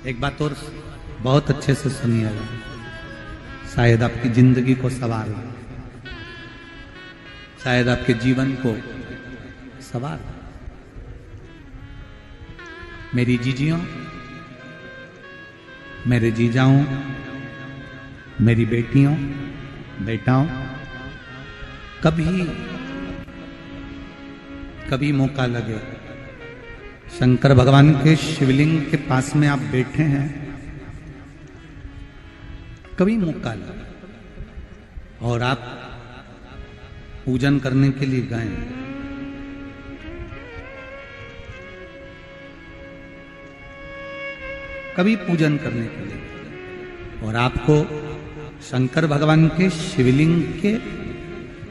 एक बात और बहुत अच्छे से सुनिएगा, शायद आपकी जिंदगी को सवार, शायद आपके जीवन को सवार। मेरी जीजियों, मेरे जीजाओं, मेरी बेटियों, बेटाओं, कभी मौका लगे, शंकर भगवान के शिवलिंग के पास में आप बैठे हैं, कभी मौका लगे और आप पूजन करने के लिए गए, कभी पूजन करने के लिए और आपको शंकर भगवान के शिवलिंग के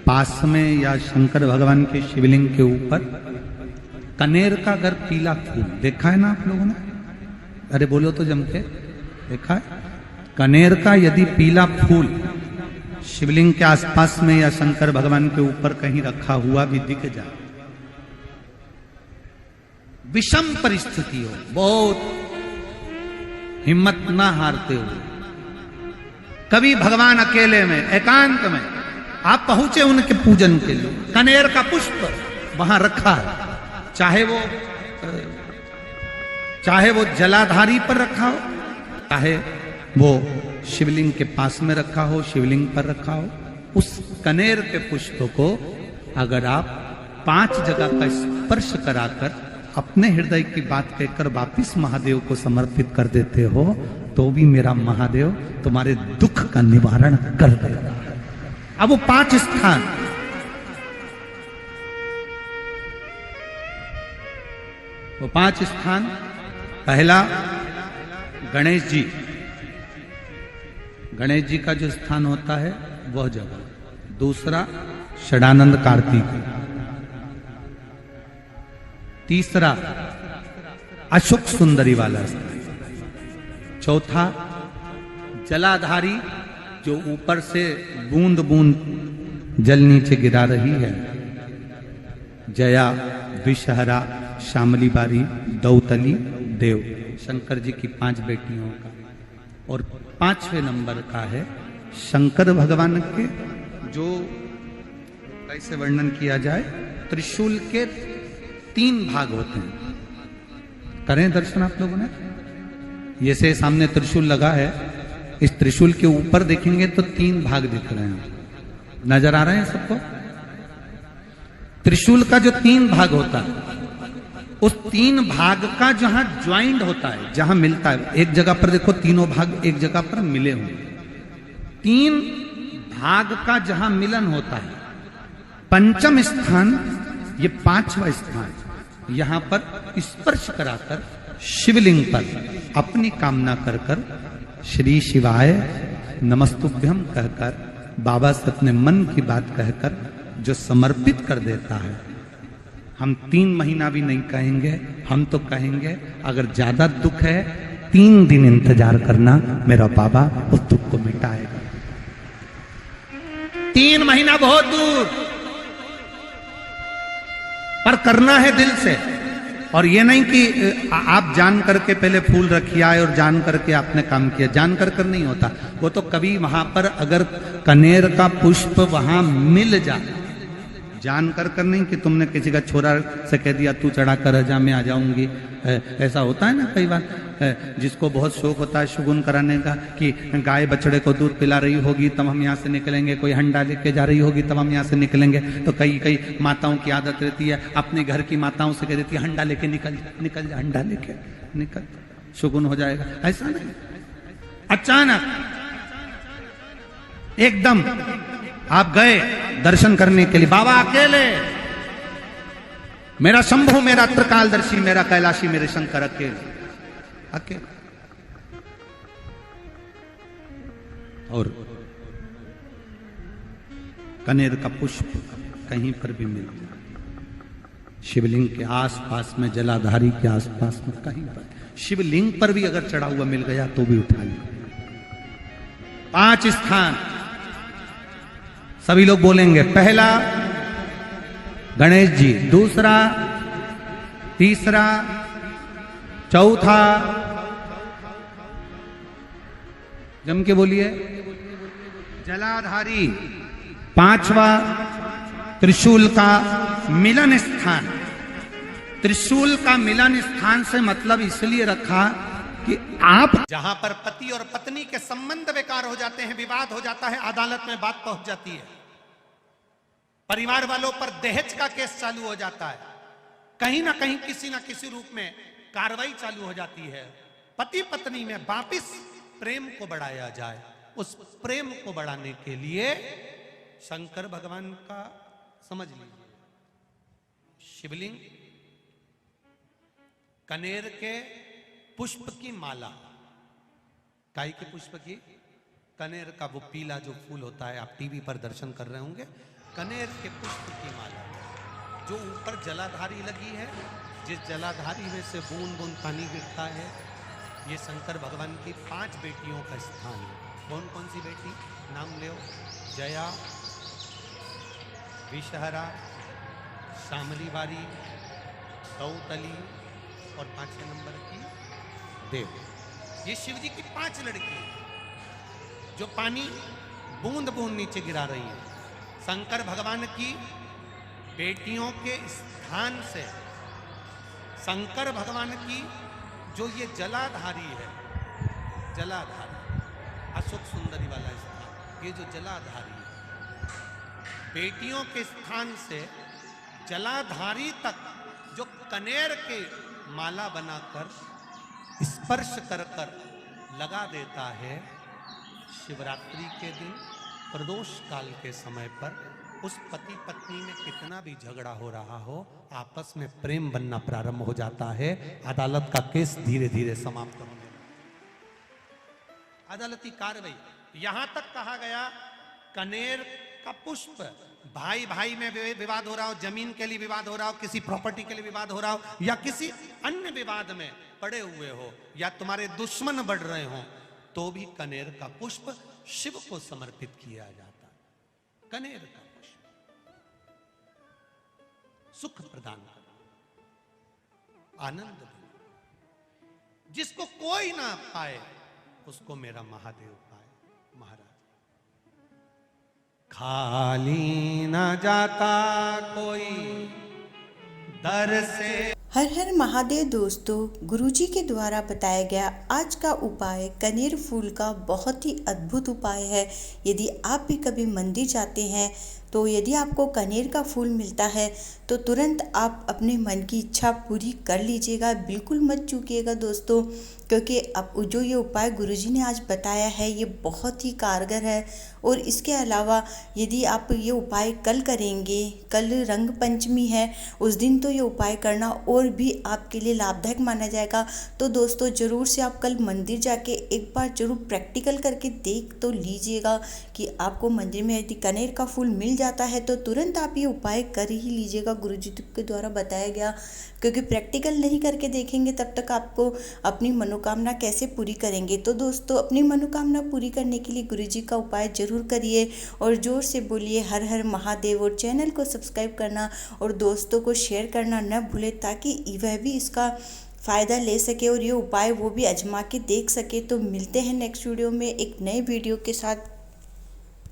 पास में या शंकर भगवान के शिवलिंग के ऊपर कनेर का अगर पीला फूल देखा है ना आप लोगों ने, अरे बोलो तो जम के, देखा है? कनेर का यदि पीला फूल शिवलिंग के आसपास में या शंकर भगवान के ऊपर कहीं रखा हुआ भी दिख जाए, विषम परिस्थिति हो, बहुत हिम्मत ना हारते हुए, कभी भगवान अकेले में एकांत में आप पहुंचे उनके पूजन के लिए, कनेर का पुष्प वहां रखा है, चाहे वो जलाधारी पर रखा हो, चाहे वो शिवलिंग के पास में रखा हो, शिवलिंग पर रखा हो, उस कनेर के पुष्प को अगर आप 5 जगह का स्पर्श कराकर अपने हृदय की बात कहकर वापिस महादेव को समर्पित कर देते हो, तो भी मेरा महादेव तुम्हारे दुख का निवारण कर देगा। अब वो 5 स्थान, वो 5 स्थान, पहला गणेश जी, गणेश जी का जो स्थान होता है वह जगह, दूसरा षडानंद कार्तिक, तीसरा अशोक सुंदरी वाला स्थान, चौथा जलाधारी जो ऊपर से बूंद बूंद जल नीचे गिरा रही है, जया, विषहरा, श्यामली बारी, दौतली, देव, शंकर जी की 5 बेटियों का, और 5वें नंबर का है शंकर भगवान के, जो कैसे वर्णन किया जाए, त्रिशूल के 3 भाग होते हैं। करें दर्शन आप लोगों ने, ये से सामने त्रिशूल लगा है, इस त्रिशूल के ऊपर देखेंगे तो 3 भाग दिख रहे हैं, नजर आ रहे हैं सबको? त्रिशूल का जो 3 भाग होता है, उस 3 भाग का जहां ज्वाइंट होता है, जहां मिलता है, एक जगह पर देखो तीनों भाग एक जगह पर मिले हुए, 3 भाग का जहां मिलन होता है, 5वां स्थान, ये 5वां स्थान, यहां पर स्पर्श कराकर शिवलिंग पर अपनी कामना कर कर श्री शिवाय नमस्तुभ्यम कहकर बाबा से अपने मन की बात कहकर जो समर्पित कर देता है, हम 3 महीना भी नहीं कहेंगे, हम तो कहेंगे अगर ज्यादा दुख है 3 दिन इंतजार करना, मेरा बाबा उस दुख को मिटाएगा। 3 महीना बहुत दूर, पर करना है दिल से, और ये नहीं कि आप जान करके पहले फूल रखिए आए और जान करके आपने काम किया, जान कर नहीं होता वो तो, कभी वहां पर अगर कनेर का पुष्प वहां मिल जाए, जान कर नहीं कि तुमने किसी का छोरा से कह दिया तू चढ़ा कर जा मैं आ जाऊंगी, ऐसा होता है ना कई बार, जिसको बहुत शौक होता है शगुन कराने का, कि गाय बछड़े को दूध पिला रही होगी तब हम यहाँ से निकलेंगे, कोई हंडा लेके जा रही होगी तब हम यहाँ से निकलेंगे, तो कई माताओं की आदत रहती है, अपने घर की माताओं से कह देती है हंडा लेके निकल जा, हंडा लेके निकल, शगुन हो जाएगा। ऐसा नहीं, अचानक एकदम आप गए दर्शन करने के लिए, बाबा अकेले, मेरा शंभु, मेरा त्रिकालदर्शी, मेरा कैलाशी, मेरे शंकर अकेले, और कनेर का पुष्प कहीं पर भी मिल जाए, शिवलिंग के आसपास में, जलाधारी के आसपास में, कहीं पर, शिवलिंग पर भी अगर चढ़ा हुआ मिल गया तो भी उठा लिया। 5 स्थान सभी लोग बोलेंगे, पहला गणेश जी, दूसरा, तीसरा, चौथा, जम के बोलिए। जलाधारी, पांचवा त्रिशूल का मिलन स्थान। त्रिशूल का मिलन स्थान से मतलब इसलिए रखा कि आप जहां पर पति और पत्नी के संबंध बेकार हो जाते हैं, विवाद हो जाता है, अदालत में बात पहुंच जाती है, परिवार वालों पर दहेज का केस चालू हो जाता है, कहीं ना कहीं किसी ना किसी रूप में कार्रवाई चालू हो जाती है, पति पत्नी में वापिस प्रेम को बढ़ाया जाए, उस प्रेम को बढ़ाने के लिए शंकर भगवान का समझ लीजिए शिवलिंग, कनेर के पुष्प की माला, काय के पुष्प की, कनेर का वो पीला जो फूल होता है, आप टीवी पर दर्शन कर रहे होंगे, कनेर के पुष्प की माला जो ऊपर जलाधारी लगी है, जिस जलाधारी में से बूंद बूंद पानी गिरता है, ये शंकर भगवान की 5 बेटियों का स्थान है। कौन कौन सी बेटी नाम लो? जया, विषहरा, शामली बारी, सौतली और 5वें नंबर की देव। ये शिव जी की 5 लड़की जो पानी बूंद बूंद नीचे गिरा रही है। शंकर भगवान की बेटियों के स्थान से शंकर भगवान की जो ये जलाधारी है, जलाधारी अशोक सुंदरी वाला स्थान, ये जो जलाधारी है, बेटियों के स्थान से जलाधारी तक जो कनेर के माला बनाकर स्पर्श कर कर लगा देता है, शिवरात्रि के दिन प्रदोष काल के समय पर उस पति पत्नी में कितना भी झगड़ा हो रहा हो, आपस में प्रेम बनना प्रारंभ हो जाता है। अदालत का केस धीरे धीरे समाप्त होने लगता है। अदालती कार्रवाई, यहां तक कहा गया कनेर का पुष्प, भाई भाई में विवाद हो रहा हो, जमीन के लिए विवाद हो रहा हो, किसी प्रॉपर्टी के लिए विवाद हो रहा हो, या किसी अन्य विवाद में पड़े हुए हो, या तुम्हारे दुश्मन बढ़ रहे हो, तो भी कनेर का पुष्प शिव को समर्पित किया जाता है। कनेर का पुष्प सुख प्रदान करता, आनंद देता, जिसको कोई ना पाए उसको मेरा महादेव पाए। महाराज खाली ना जाता कोई दर से। हर हर महादेव दोस्तों, गुरुजी के द्वारा बताया गया आज का उपाय कनेर फूल का बहुत ही अद्भुत उपाय है। यदि आप भी कभी मंदिर जाते हैं तो यदि आपको कनेर का फूल मिलता है तो तुरंत आप अपने मन की इच्छा पूरी कर लीजिएगा, बिल्कुल मत चूकिएगा दोस्तों, क्योंकि अब जो ये उपाय गुरुजी ने आज बताया है ये बहुत ही कारगर है। और इसके अलावा यदि आप ये उपाय कल करेंगे, कल रंग पंचमी है, उस दिन तो ये उपाय करना और भी आपके लिए लाभदायक माना जाएगा। तो दोस्तों ज़रूर से आप कल मंदिर जाके एक बार ज़रूर प्रैक्टिकल करके देख तो लीजिएगा कि आपको मंदिर में यदि कनेर का फूल मिल जाता है तो तुरंत आप ये उपाय कर ही लीजिएगा, गुरुजी के द्वारा बताया गया। क्योंकि प्रैक्टिकल नहीं करके देखेंगे तब तक आपको अपनी मनोकामना कैसे पूरी करेंगे। तो दोस्तों अपनी मनोकामना पूरी करने के लिए गुरुजी का उपाय जरूर करिए और ज़ोर से बोलिए हर हर महादेव। और चैनल को सब्सक्राइब करना और दोस्तों को शेयर करना न भूलें ताकि वह भी इसका फ़ायदा ले सके और ये उपाय वो भी आजमा के देख सके। तो मिलते हैं नेक्स्ट वीडियो में एक नए वीडियो के साथ।